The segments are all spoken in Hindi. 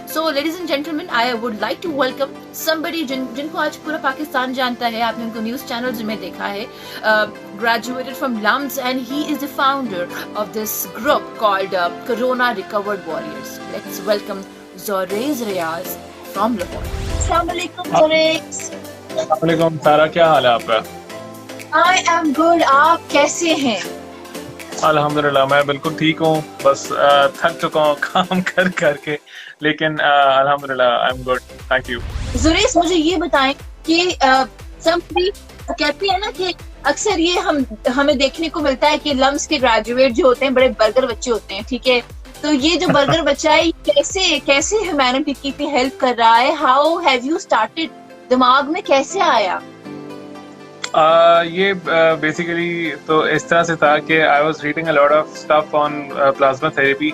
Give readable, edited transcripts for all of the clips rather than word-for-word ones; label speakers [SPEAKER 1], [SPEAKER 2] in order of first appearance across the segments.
[SPEAKER 1] So, ladies and gentlemen, I would like to welcome somebody जिनको आज पूरा पाकिस्तान जानता है. आपने उनको न्यूज़ चैनल्स में देखा है. Graduated from LUMS and he is the founder of this group called Corona Recovered Warriors. Let's welcome Zoraise Riaz from Lahore.
[SPEAKER 2] अस्सलाम वालेकुम Zoraise.
[SPEAKER 3] वालेकुम सारा, क्या हाल है आपका?
[SPEAKER 2] I am good. आप कैसे हैं?
[SPEAKER 3] अल्हम्दुलिल्लाह मैं बिल्कुल ठीक हूँ, बस थक चुका हूँ काम कर करके, लेकिन अल्हम्दुलिल्लाह I am good, thank you.
[SPEAKER 2] Zoraise, मुझे ये बताएं कि somebody कहते हैं ना कि अक्सर ये हमें देखने को मिलता है कि लम्स के ग्रेजुएट जो होते हैं बड़े बर्गर बच्चे होते हैं, ठीक है? तो ये जो बर्गर बच्चा है कैसे ह्यूमैनिटी की इतनी हेल्प कर रहा है? How have you started? दिमाग में कैसे आया?
[SPEAKER 3] ये बेसिकली तो इस तरह से था कि I was reading a lot of stuff on plasma therapy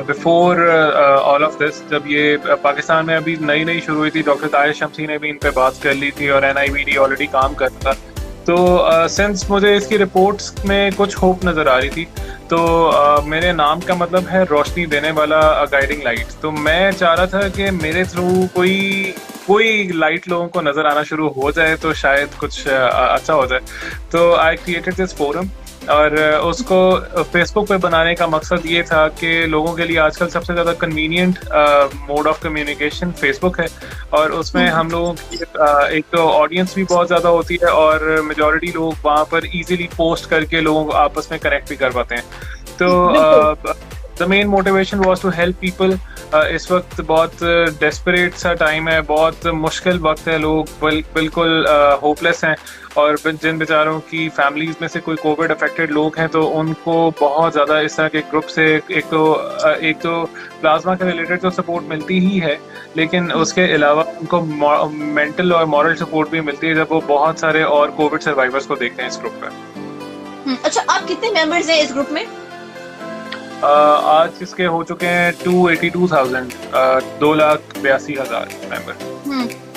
[SPEAKER 3] before all of this. जब ये पाकिस्तान में अभी नई शुरू हुई थी, डॉक्टर ताहिर शमसी ने भी इन पे बात कर ली थी और NIVD ऑलरेडी काम कर रहा था। तो सिंस मुझे इसकी रिपोर्ट्स में कुछ होप नज़र आ रही थी, तो मेरे नाम का मतलब है रोशनी देने वाला गाइडिंग लाइट। तो मैं चाह रहा था कि मेरे थ्रू कोई लाइट लोगों को नज़र आना शुरू हो जाए तो शायद कुछ अच्छा हो जाए। तो आई क्रिएटेड दिस फोरम और उसको फेसबुक पे बनाने का मकसद ये था कि लोगों के लिए आजकल सबसे ज़्यादा convenient mode of communication Facebook है, और उसमें हम लोगों की एक तो ऑडियंस भी बहुत ज़्यादा होती है और मेजॉरिटी लोग वहाँ पर इजीली पोस्ट करके लोगों को आपस में कनेक्ट भी कर पाते हैं। तो the main motivation was to help people. इस वक्त बहुत डेस्परेट सा टाइम है, बहुत मुश्किल वक्त है, लोग बिल्कुल होपलेस हैं, और जिन बेचारों की फैमिलीज में से कोई कोविड अफेक्टेड लोग हैं तो उनको बहुत ज़्यादा इस तरह के ग्रुप से एक तो प्लाज्मा के रिलेटेड तो सपोर्ट मिलती ही है, लेकिन उसके अलावा उनको मेंटल और मॉरल सपोर्ट भी मिलती है जब वो बहुत सारे और कोविड सर्वाइवर्स को देखते हैं इस ग्रुप पर।
[SPEAKER 2] अच्छा, आप कितने मेंबर्स हैं इस ग्रुप में?
[SPEAKER 3] आज इसके हो चुके हैं 282,000, 2,82,000 मेंबर।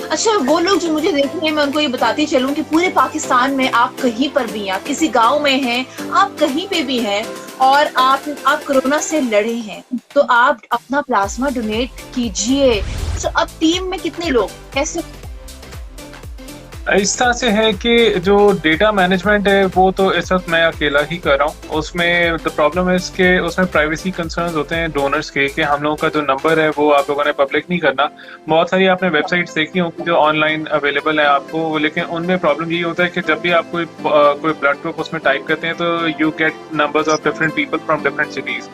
[SPEAKER 2] अच्छा, वो लोग जो मुझे देख रहे हैं, मैं उनको ये बताती चलूं कि पूरे पाकिस्तान में आप कहीं पर भी हैं, किसी गांव में हैं, आप कहीं पे भी हैं और आप कोरोना से लड़े हैं, तो आप अपना प्लाज्मा डोनेट कीजिए। तो अब टीम में कितने लोग, कैसे?
[SPEAKER 3] इस तरह से है कि जो डेटा मैनेजमेंट है वो तो इस वक्त मैं अकेला ही कर रहा हूँ। उसमें द प्रॉब्लम है कि उसमें प्राइवेसी कंसर्न्स होते हैं डोनर्स के, कि हम लोगों का जो नंबर है वो आप लोगों ने पब्लिक नहीं करना। बहुत सारी आपने वेबसाइट्स देखी होंगी जो ऑनलाइन अवेलेबल है आपको, लेकिन उनमें प्रॉब्लम ये होता है कि जब भी आप कोई ब्लड ग्रुप उसमें टाइप करते हैं तो you get numbers of different people from different cities.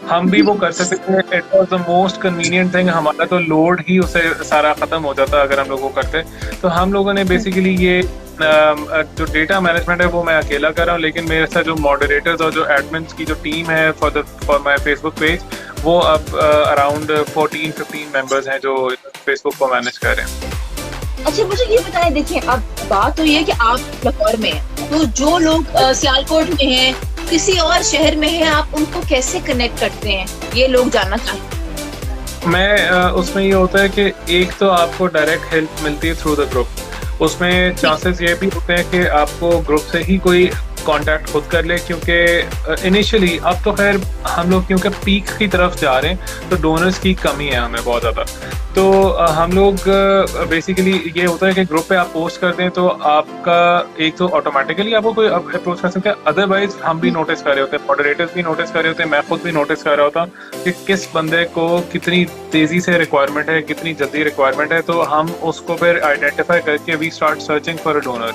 [SPEAKER 3] हम भी वो कर सकते थे, it was the most convenient thing. हमारा तो लोड ही उसे सारा खत्म हो जाता अगर हम लोग वो करते। तो हम लोगों ने बेसिकली ये जो डेटा मैनेजमेंट है वो मैं अकेला कर रहा हूँ, लेकिन मेरे साथ जो मॉडरेटर्स और जो एडमिन्स की जो टीम है फॉर माई फेसबुक पेज, वो अब अराउंड 14-15 मेंबर्स हैं जो फेसबुक को मैनेज कर रहे हैं।
[SPEAKER 2] अच्छा, मुझे ये बताएं, देखिए अब बात तो ये है कि आप लाहौर में हैं, तो जो लोग सियालकोट में हैं, किसी और शहर में हैं, आप उनको कैसे कनेक्ट करते हैं, ये लोग जानना चाहते हैं।
[SPEAKER 3] उसमें ये होता है कि एक तो आपको डायरेक्ट हेल्प मिलती है थ्रू द ग्रुप। उसमें चांसेस ये भी होते हैं कि आपको ग्रुप से ही कोई कांटेक्ट खुद कर ले, क्योंकि इनिशियली अब तो खैर हम लोग क्योंकि पीक की तरफ जा रहे हैं तो डोनर्स की कमी है हमें बहुत ज़्यादा। तो हम लोग बेसिकली ये होता है कि ग्रुप पे आप पोस्ट करते हैं तो आपका एक तो ऑटोमेटिकली आपको कोई अप्रोच कर सकते हैं, अदरवाइज हम भी नोटिस कर रहे होते हैं, मॉडरेटर्स भी नोटिस कर रहे होते हैं, मैं खुद भी नोटिस कर रहा होता कि किस बंदे को कितनी तेज़ी से रिक्वायरमेंट है, कितनी जल्दी रिक्वायरमेंट है। तो हम उसको फिर आइडेंटिफाई करके we start searching for a donor.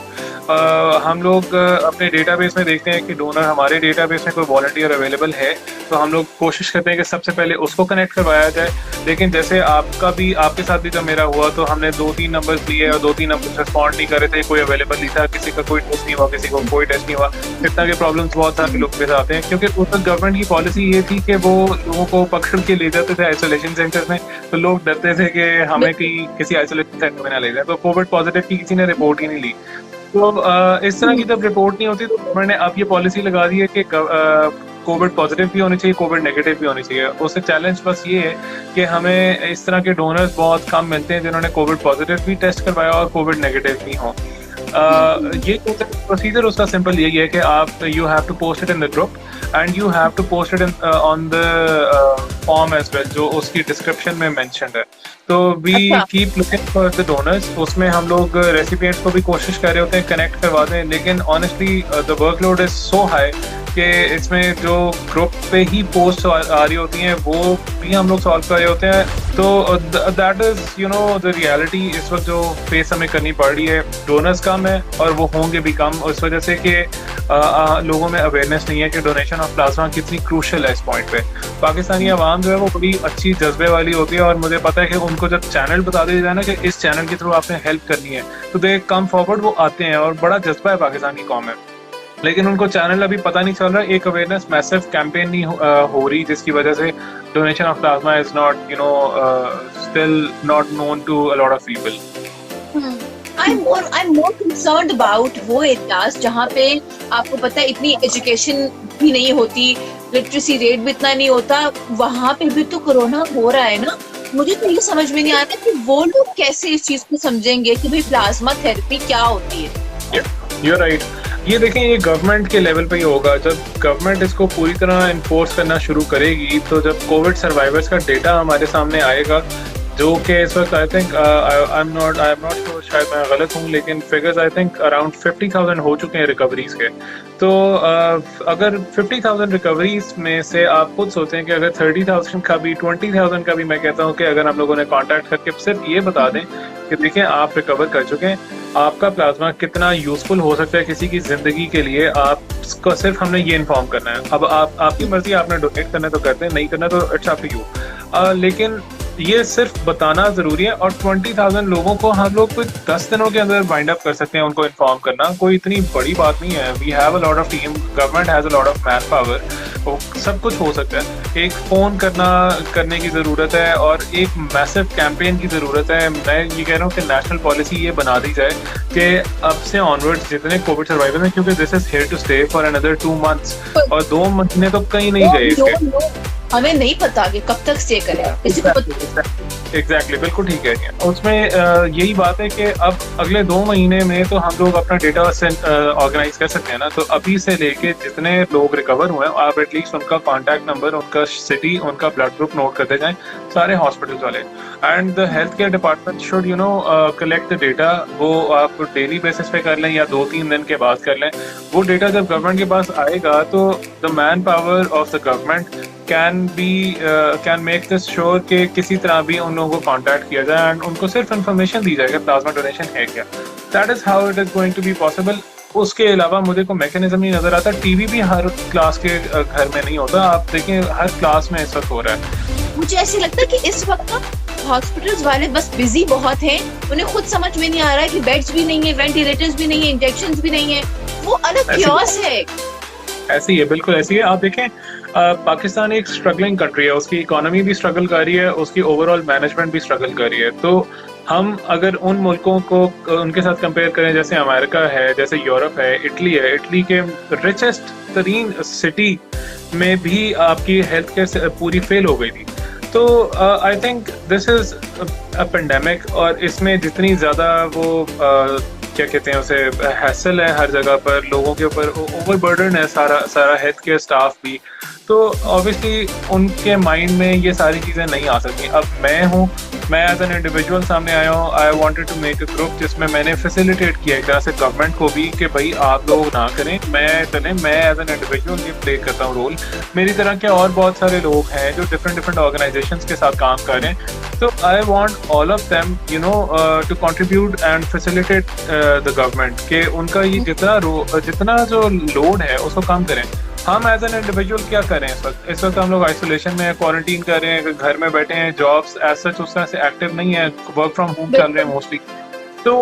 [SPEAKER 3] हम लोग अपने डेटाबेस में देखते हैं कि डोनर हमारे डेटाबेस में कोई वॉलंटियर अवेलेबल है, तो हम लोग कोशिश करते हैं कि सबसे पहले उसको कनेक्ट करवाया जाए। लेकिन जैसे आपके साथ भी जब मेरा हुआ तो हमने 2-3 नंबर्स लिए और 2-3 नंबर रिस्पॉन्ड नहीं कर रहे थे, कोई अवेलेबल नहीं था, किसी का कोई टेस्ट नहीं हुआ, किसी को कोई टेस्ट नहीं हुआ। इस तरह के प्रॉब्लम्स बहुत सारे लोग के साथ आते हैं, क्योंकि उस वक्त गवर्नमेंट की पॉलिसी ये थी कि वो लोगों को पकड़ के ले जाते थे आइसोलेशन सेंटर में, तो लोग डरते थे कि हमें किसी आइसोलेशन सेंटर में ना ले जाए। तो कोविड पॉजिटिव की किसी ने रिपोर्ट ही नहीं ली। तो इस तरह की जब रिपोर्ट नहीं होती तो गवर्नमेंट ने अब ये पॉलिसी लगा दी है कि कोविड पॉजिटिव भी होनी चाहिए, कोविड नेगेटिव भी होनी चाहिए। उससे चैलेंज बस ये है कि हमें इस तरह के डोनर्स बहुत कम मिलते हैं जिन्होंने कोविड पॉजिटिव भी टेस्ट करवाया और कोविड नेगेटिव भी हों। ये प्रोसीजर उसका सिंपल यही है कि आप you have to post it in the group and you have to post it in on the form as well, जो उसकी डिस्क्रिप्शन में मेंशन्ड है। तो we keep looking for the donors. उसमें हम लोग रेसिपिएंट्स को भी कोशिश कर रहे होते हैं कनेक्ट करवाते हैं, लेकिन honestly the workload is so high कि इसमें जो ग्रुप पे ही पोस्ट आ रही होती हैं वो भी हम लोग सॉल्व कर रहे होते हैं। तो that is you know the reality. इस वक्त जो फेस हमें करनी पड़ रही है, डोनर्स कम है और वो होंगे भी कम, उस वजह से कि लोगों में अवेयरनेस नहीं है कि डोनेशन ऑफ प्लाज्मा कितनी क्रूशल है इस पॉइंट पे। पाकिस्तानी आवाम जो है वो बड़ी अच्छी जज्बे वाली होती है और मुझे पता है कि उनको जब चैनल बता दिया जाए ना कि इस चैनल के थ्रू आपने हेल्प करनी है तो दे कम फॉरवर्ड, वो आते हैं और बड़ा जज्बा है पाकिस्तानी कौम में। लेकिन उनको चैनल अभी पता नहीं चल रहा, एक अवेयरनेस मैसिव कैंपेन नहीं हो रही, जिसकी वजह से donation of plasma is not still not known to a lot of people.
[SPEAKER 2] I'm more concerned about वो एरियाज जहाँ पे आपको पता है इतनी एजुकेशन भी नहीं होती, लिटरेसी रेट भी इतना नहीं होता, वहाँ पे भी तो कोरोना हो रहा है ना। मुझे तो ये समझ में नहीं आ रहा कि वो लोग कैसे इस चीज को समझेंगे कि भाई प्लाज्मा थेरेपी क्या होती है।
[SPEAKER 3] You're right. ये देखें, ये गवर्नमेंट के लेवल पे ही होगा। जब गवर्नमेंट इसको पूरी तरह इन्फोर्स करना शुरू करेगी तो जब कोविड सर्वाइवर्स का डेटा हमारे सामने आएगा, जो कि इस वक्त आई think I am not sure, शायद मैं गलत हूँ, लेकिन फिगर्स आई थिंक अराउंड 50,000 हो चुके हैं रिकवरीज के। तो अगर 50,000 रिकवरीज में से आप खुद सोचते हैं कि अगर 30,000 का भी 20,000 का भी, मैं कहता हूँ कि अगर हम लोगों ने कॉन्टैक्ट करके सिर्फ ये बता दें कि देखिए आप रिकवर कर चुके हैं, आपका प्लाज्मा कितना यूजफुल हो सकता है किसी की जिंदगी के लिए, आपको सिर्फ हमने ये इन्फॉर्म करना है। अब आपकी मर्जी, आपने डोनेट करना तो करते हैं, नहीं करना तो इट्स अप टू यू। लेकिन ये सिर्फ बताना जरूरी है और 20,000 लोगों को हम लोग कुछ 10 दिनों के अंदर वाइंड अप कर सकते हैं। उनको इन्फॉर्म करना कोई इतनी बड़ी बात नहीं है। We have a lot of team, government has a lot of man power, तो सब कुछ हो सकता है। एक फोन करने की जरूरत है और एक मैसिव कैंपेन की जरूरत है। मैं ये कह रहा हूँ कि नेशनल पॉलिसी ये बना दी जाए कि अब से ऑनवर्ड्स जितने कोविड सर्वाइवर्स हैं, क्योंकि this is here to stay for another 2 months और 2 महीने तो कहीं नहीं गए इसके।
[SPEAKER 2] हमें नहीं पता कि कब तक स्टे करेगा, किसी को पता।
[SPEAKER 3] एग्जैक्टली, बिल्कुल ठीक है। उसमें यही बात है कि अब अगले 2 महीने में तो हम लोग अपना डेटा ऑर्गेनाइज कर सकते हैं ना। तो अभी से लेके जितने लोग रिकवर हुए हैं, आप एटलीस्ट उनका कॉन्टैक्ट नंबर, उनका सिटी, उनका ब्लड ग्रुप नोट करते जाएं, सारे हॉस्पिटल्स वाले। And the health care department should collect the data. वो आप डेली बेसिस पे कर लें या 2-3 दिन के बाद कर लें। वो डेटा जब गवर्नमेंट के पास आएगा तो the man power of the government can make this sure कि किसी तरह भी उन लोगों को कांटेक्ट किया जाए एंड उनको सिर्फ इन्फॉर्मेशन दी जाए कि प्लाज्मा डोनेशन है क्या। That is how it is going to be possible. उसके अलावा मुझे कोई मैकेनिज्म नहीं नजर आता। टीवी भी हर क्लास के घर में नहीं होता, आप देखें हर क्लास में इस वक्त हो रहा है।
[SPEAKER 2] मुझे ऐसे लगता है कि इस वक्त हॉस्पिटल्स वाले बस बिजी बहुत हैं, उन्हें खुद समझ में नहीं आ रहा है कि बेड्स भी नहीं है, वेंटिलेटर्स भी नहीं है, इंजेक्शंस भी नहीं है, वो अलग क्योस है।
[SPEAKER 3] ऐसी है, बिल्कुल ऐसी है। आप देखें पाकिस्तान एक स्ट्रगलिंग कंट्री है, उसकी इकोनॉमी भी स्ट्रगल कर रही है, उसकी ओवरऑल मैनेजमेंट भी स्ट्रगल कर रही है। तो हम अगर उन मुल्कों को उनके साथ कंपेयर करें, जैसे अमेरिका है, जैसे यूरोप है, इटली है, इटली के रिचेस्ट तरीन सिटी में भी आपकी हेल्थ केयर पूरी फेल हो गई थी। तो I think this is a pandemic और इसमें जितनी ज़्यादा वो क्या कहते हैं उसे हैसल है हर जगह पर, लोगों के ऊपर ओवरबर्डन है सारा हेल्थ केयर स्टाफ भी। तो ऑब्वियसली उनके माइंड में ये सारी चीज़ें नहीं आ सकती। अब मैं एज एन इंडिविजुअल सामने आया हूँ। I wanted to make a group जिसमें मैंने फैसिलिटेट किया एक तरह से गवर्नमेंट को भी कि भाई आप लोग ना करें, मैं एज एन इंडिविजुअल ये प्ले करता हूँ रोल। मेरी तरह के और बहुत सारे लोग हैं जो डिफरेंट ऑर्गेनाइजेशंस के साथ काम कर रहे हैं। तो I want all of them to contribute and facilitate the government के उनका ये जितना जो लोड है उसको कम करें। हम एज एन इंडिविजुअल क्या करें इस वक्त हम लोग आइसोलेशन में क्वारंटीन कर रहे हैं, घर में बैठे हैं, जॉब्स एज सच उस तरह से एक्टिव नहीं है, वर्क फ्रॉम होम चल रहे हैं मोस्टली। तो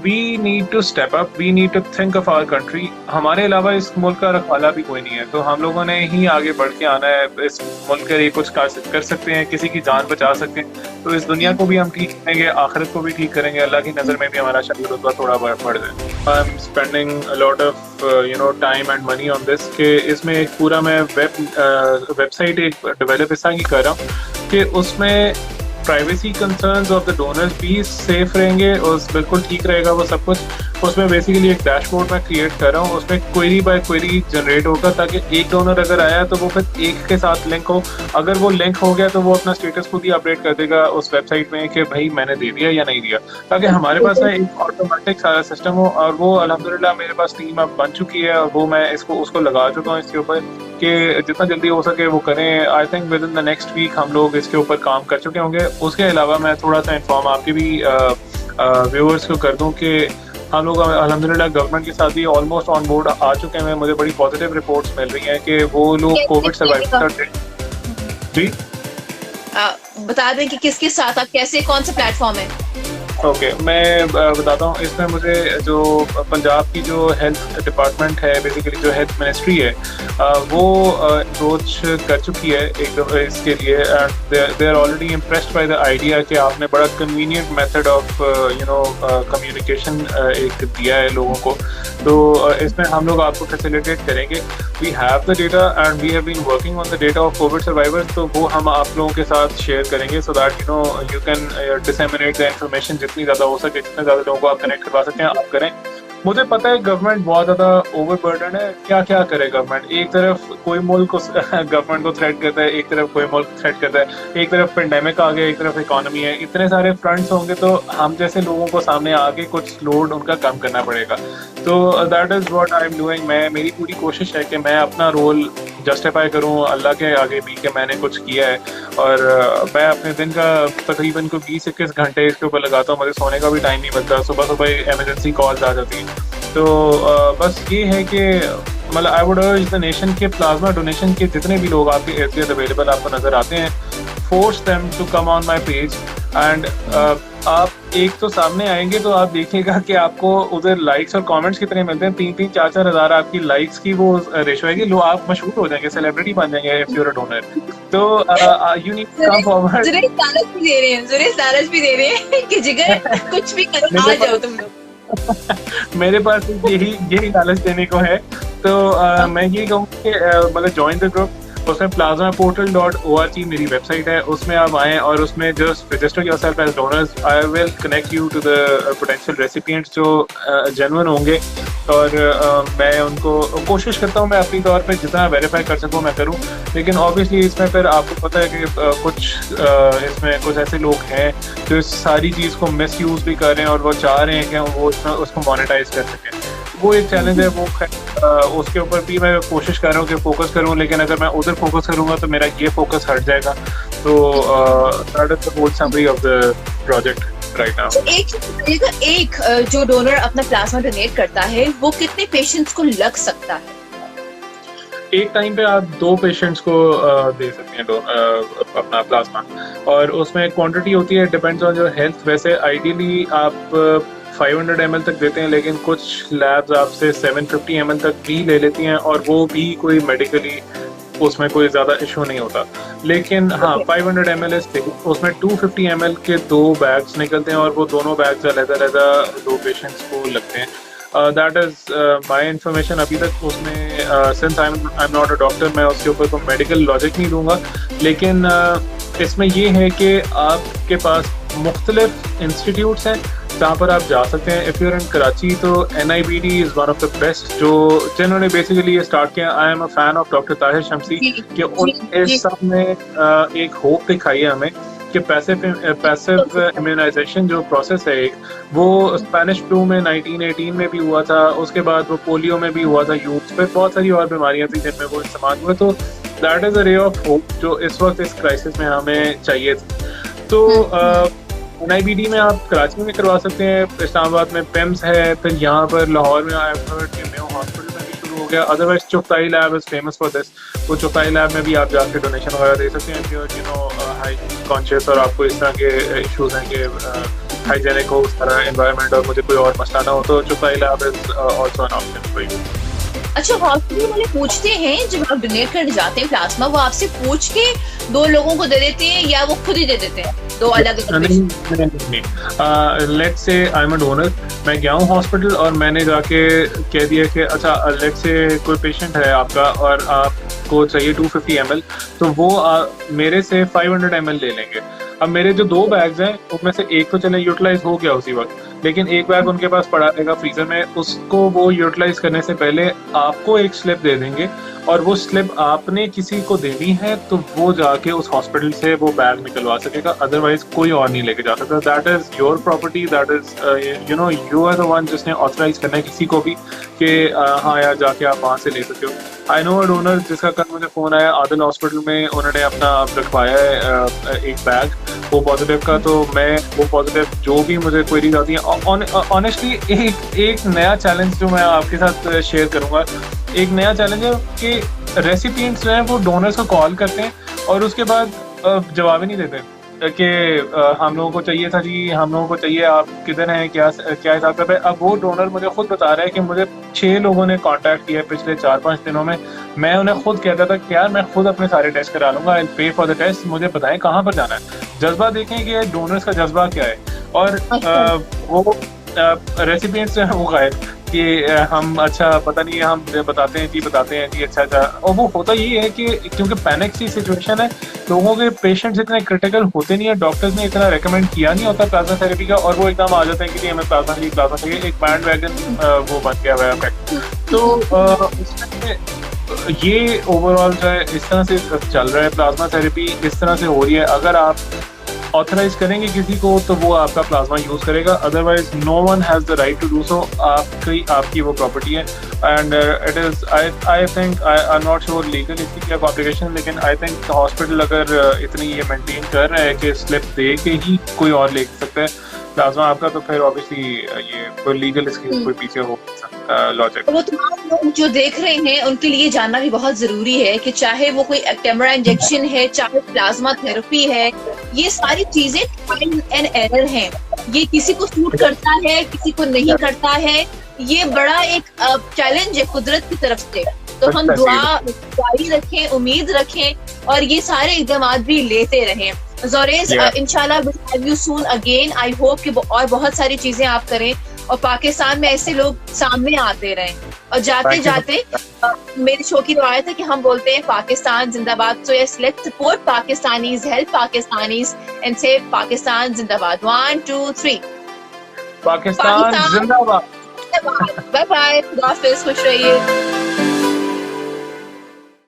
[SPEAKER 3] we need to step up, we need to think of our country. हमारे अलावा इस मुल्क का रखवाला भी कोई नहीं है, तो हम लोगों ने ही आगे बढ़ के आना है। इस मुल्क के लिए कुछ कर सकते हैं, किसी की जान बचा सकते हैं, तो इस दुनिया को भी हम ठीक करेंगे, आखिरत को भी ठीक करेंगे, अल्लाह की नज़र में भी हमारा शायद रुतबा थोड़ा बढ़ जाए। I am spending a lot of time and money on this कि इसमें एक पूरा मैं वेबसाइट एक डेवलप इस तरह की कर रहा हूँ कि उसमें privacy concerns of the donors भी सेफ रहेंगे और बिल्कुल ठीक रहेगा वो सब कुछ। उसमें बेसिकली एक डैशबोर्ड मैं क्रिएट कर रहा हूँ, उसमें क्वेरी बाय क्वेरी जनरेट होगा ताकि एक डोनर अगर आया तो वो फिर एक के साथ लिंक हो। अगर वो लिंक हो गया तो वो अपना स्टेटस खुद ही अपडेट कर देगा उस वेबसाइट में कि भाई मैंने दे दिया या नहीं दिया, ताकि हमारे पास ना एक ऑटोमेटिक सारा सिस्टम हो। और वो अल्हम्दुलिल्लाह मेरे पास टीम अब बन चुकी है और वो मैं उसको लगा चुका हूँ इसके ऊपर कि जितना जल्दी हो सके वो करें। I think within the next week हम लोग इसके ऊपर काम कर चुके होंगे। उसके अलावा मैं थोड़ा सा इन्फॉर्म आपके भी व्यूअर्स को कर दूं कि हम लोग अल्हम्दुलिल्लाह गवर्नमेंट के साथ भी ऑलमोस्ट ऑन बोर्ड आ चुके हैं। मुझे बड़ी पॉजिटिव रिपोर्ट्स मिल रही हैं कि वो लोग कोविड सर्वाइव करते हैं। जी
[SPEAKER 2] बता दें कि किसके साथ आप कैसे, कौन सा प्लेटफॉर्म है?
[SPEAKER 3] ओके, मैं बताता हूँ। इसमें मुझे जो पंजाब की जो हेल्थ डिपार्टमेंट है, बेसिकली जो हेल्थ मिनिस्ट्री है, वो अप्रोच कर चुकी है इसके लिए। They are already impressed by the idea कि आपने बड़ा कन्वीनियंट मेथड ऑफ कम्युनिकेशन एक दिया है लोगों को। तो इसमें हम लोग आपको फैसिलिटेट करेंगे। We have the data and we have been working on the data of COVID survivors, तो वो हम आप लोगों के साथ शेयर करेंगे so that you can disseminate the information. जितनी ज़्यादा हो सके, जितने ज़्यादा लोगों को आप कनेक्ट करवा सकते हैं आप करें। मुझे पता है गवर्नमेंट बहुत ज़्यादा ओवरबर्डन है। क्या क्या करे गवर्नमेंट? एक तरफ कोई मुल्क गवर्नमेंट को थ्रेट करता है, एक तरफ कोई मुल्क थ्रेट करता है, एक तरफ पेंडेमिक आ गया, एक तरफ इकोनॉमी है। इतने सारे फ्रंट्स होंगे तो हम जैसे लोगों को सामने आके कुछ लोड उनका कम करना पड़ेगा। तो that is what I am doing. मेरी पूरी कोशिश है कि मैं अपना रोल जस्टिफाई करूं अल्लाह के आगे भी कि मैंने कुछ किया है। और मैं अपने दिन का तकरीबन को 20-21 घंटे इसके ऊपर लगाता हूँ। मुझे सोने का भी टाइम नहीं मिलता। सुबह सुबह इमरजेंसी कॉल्स आ जाती हैं। तो बस ये है कि मतलब आई वुड अर्ज द नेशन के प्लाज्मा डोनेशन के जितने भी लोग आपके इर्द गिर्द अवेलेबल आपको नज़र आते हैं, force them to come on my page and आप एक तो सामने आएंगे तो आप देखिएगा कि आपको उधर लाइक्स और कमेंट्स कितने मिलते हैं। 3-3, 4-4 हज़ार आपकी लाइक्स की वो रेशो है। लो आप मशहूर हो जाएंगे, सेलिब्रिटी बन जाएंगे if you are a donor. तो you need to come forward.
[SPEAKER 2] जुरेश लालच भी दे रहे हैं कि जिगर कुछ भी कर आ जाओ तुम लोग।
[SPEAKER 3] मेरे पास यही लालच देने को है। तो मैं ये कहूँगा कि मतलब ज्वाइन द ग्रुप। उसमें plasmaportal.org मेरी वेबसाइट है, उसमें आप आएँ और उसमें just register yourself as donors. I will connect you to the potential recipients जो जेन्युइन होंगे। और मैं उनको कोशिश करता हूँ मैं अपनी तौर पे जितना वेरीफाई कर सकूँ मैं करूँ। लेकिन ऑब्वियसली इसमें फिर आपको पता है कि कुछ इसमें कुछ ऐसे लोग हैं जो इस सारी चीज़ को मिस यूज़ भी कर रहे हैं और वो चाह रहे हैं कि वो उसको मोनेटाइज कर सकें। वो एक चैलेंज है। वो उसके ऊपर भी मैं कोशिश कर रहा हूँ कि फोकस करूँ, लेकिन अगर मैं उधर फोकस करूँगा तो मेरा ये फोकस हट जाएगा। तो that is the whole summary of the project right now.
[SPEAKER 2] एक जो डोनर अपना प्लाज्मा डोनेट करता है वो कितने पेशेंट्स को लग सकता है?
[SPEAKER 3] एक टाइम पे आप 2 पेशेंट्स को दे सकते हैं अपना प्लाज्मा, और उसमें क्वांटिटी होती है, डिपेंड्स ऑन योर हेल्थ। वैसे आइडियली आप 500 ml तक देते हैं, लेकिन कुछ लैब्स आपसे 750 ml तक भी ले लेती हैं और वो भी कोई मेडिकली उसमें कोई ज़्यादा इशू नहीं होता। लेकिन हाँ 500 ml उसमें 250 ml के 2 बैग्स निकलते हैं और वो दोनों बैग्स अलग-अलग 2 पेशेंट्स को लगते हैं। That is my information. अभी तक उसमें since I am not a doctor, मैं उसके ऊपर कोई मेडिकल लॉजिक नहीं दूंगा। लेकिन इसमें ये है कि आपके पास मुख्तलिफ इंस्टीट्यूट्स हैं जहाँ पर आप जा सकते हैं। If you are in Karachi तो NIBD is one of the best, जो जिन्होंने बेसिकली ये स्टार्ट किया। I am a fan of doctor Tahir Shamsi कि उन इस सब में एक होप दिखाई है हमें कि पैसिव इम्यूनाइजेशन जो प्रोसेस है एक, वो स्पेनिश फ्लू में 1918 में भी हुआ था, उसके बाद वो पोलियो में भी हुआ था यूथ पे, बहुत सारी और बीमारियां थी जिनमें वो इस्तेमाल हुए। तो that is a ray of hope जो इस वक्त इस क्राइसिस में हमें चाहिए थी। तो NIBD में आप कराची में करवा सकते हैं, इस्लामाबाद में PIMS है, फिर यहाँ पर लाहौर में आई हैव हर्ड कि मेयो हॉस्पिटल में भी शुरू हो गया। Otherwise Chughtai lab is famous for this. वो चुगताई लैब में भी आप जाके डोनेशन वगैरह दे सकते हैं यू नो हाइजीन कॉन्शियस और आपको इस तरह के इशूज़ हैं कि हाइजेनिक हो उस तरह एनवायरनमेंट और मुझे कोई और मसला ना हो, तो Chughtai lab is also an option for you.
[SPEAKER 2] अच्छा, हॉस्पिटल वाले पूछते हैं जब आप डोनेट करने जाते हैं प्लाज्मा, वो आपसे पूछ के 2 लोगों को दे देते हैं या वो खुद ही दे देते हैं 2 अलग-अलग?
[SPEAKER 3] Let's say I am a donor, मैं गया हूँ हॉस्पिटल और मैंने जाके कह दिया कि अच्छा लेट्स से कोई पेशेंट है आपका और आपको चाहिए 250 ml, तो वो मेरे से 500 ml ले लेंगे। अब मेरे जो 2 बैग्स हैं उनमें से एक तो चले यूटिलाइज हो गया उसी वक्त, लेकिन एक बैग उनके पास पड़ा रहेगा फ्रीजर में, उसको वो यूटिलाइज करने से पहले आपको एक स्लिप दे देंगे और वो स्लिप आपने किसी को देनी है तो वो जाके उस हॉस्पिटल से वो बैग निकलवा सकेगा, अदरवाइज कोई और नहीं लेके जा सकता। That is your property, that is you are the one जिसने ऑथराइज करना है किसी को भी कि हाँ यार जाके आप वहाँ से ले सकते हो। आई नो अ डोनर जिसका कल मुझे फोन आया आदिल हॉस्पिटल में, उन्होंने अपना रखवाया है एक बैग वो पॉजिटिव का, तो मैं वो पॉजिटिव जो भी मुझे क्वेरीज आती है ऑनेस्टली एक नया चैलेंज जो मैं आपके साथ शेयर करूंगा, एक नया चैलेंज है कि रेसिपिएंट्स जो हैं वो डोनर्स को कॉल करते हैं और उसके बाद जवाब ही नहीं देते कि हम लोगों को चाहिए था जी, हम लोगों को चाहिए, आप किधर हैं, क्या हिसाब कर रहे हैं। अब वो डोनर मुझे खुद बता रहा है कि मुझे 6 लोगों ने कांटेक्ट किया है पिछले 4-5 दिनों में, मैं उन्हें खुद कहता था कि यार मैं खुद अपने सारे टेस्ट करा लूंगा, आई पे फॉर द टेस्ट, मुझे बताएं कहाँ पर जाना है। जज्बा देखें कि डोनर्स का जज्बा क्या है, और वो रेसिपिएंट्स जो है वो गायब कि हम अच्छा पता नहीं, हम बताते हैं जी अच्छा, और वो होता ये है कि क्योंकि पैनिक सी सिचुएशन है, लोगों के पेशेंट्स इतने क्रिटिकल होते नहीं है, डॉक्टर्स ने इतना रेकमेंड किया नहीं होता प्लाज्मा थेरेपी का, और वो एकदम आ जाते हैं कि जी हमें प्लाज्मा चाहिए, एक बैंड वैगन वो बन गया हुआ है। तो उसमें ये ओवरऑल जो है इस तरह से चल रहा है, प्लाज्मा थेरेपी इस तरह से हो रही है। अगर आप ऑथराइज करेंगे किसी को तो वो आपका प्लाज्मा यूज करेगा, otherwise no one has the right to do so, आपकी वो प्रॉपर्टी है। And it is I think I am not sure legal इसकी क्या कॉम्प्लिकेशन, लेकिन आई थिंक हॉस्पिटल अगर इतनी ये मेंटेन कर रहा है कि स्लिप दे के ही कोई और ले सकता है प्लाज्मा आपका, तो फिर ऑब्वियसली ये कोई लीगल इसके कोई पीछे हो लॉजिक।
[SPEAKER 2] वो तमाम लोग जो देख रहे हैं उनके लिए जानना भी बहुत जरूरी है कि चाहे वो कोई एक्टेमरा इंजेक्शन है, चाहे प्लाज्मा थेरेपी है, ये सारी चीजें ट्रायल एंड एरर हैं। ये किसी को सूट करता है, किसी को नहीं करता है, ये बड़ा एक चैलेंज है कुदरत की तरफ से। तो हम दुआ जारी रखें, उम्मीद रखें और ये सारे इक़दाम भी लेते रहें। ज़ोरेज़ इंशाल्लाह will have you soon again. I hope कि और बहुत सारी चीजें आप करें और पाकिस्तान में ऐसे लोग सामने आते रहें। और जाते जाते मेरे शो की रवायत है कि हम बोलते हैं पाकिस्तान जिंदाबाद। So yes, let's support Pakistanis, help Pakistanis and से पाकिस्तान जिंदाबाद। 1 2 3
[SPEAKER 3] पाकिस्तान जिंदाबाद।
[SPEAKER 2] बाय बाय, खुदा हाफिज़, खुश रहिए।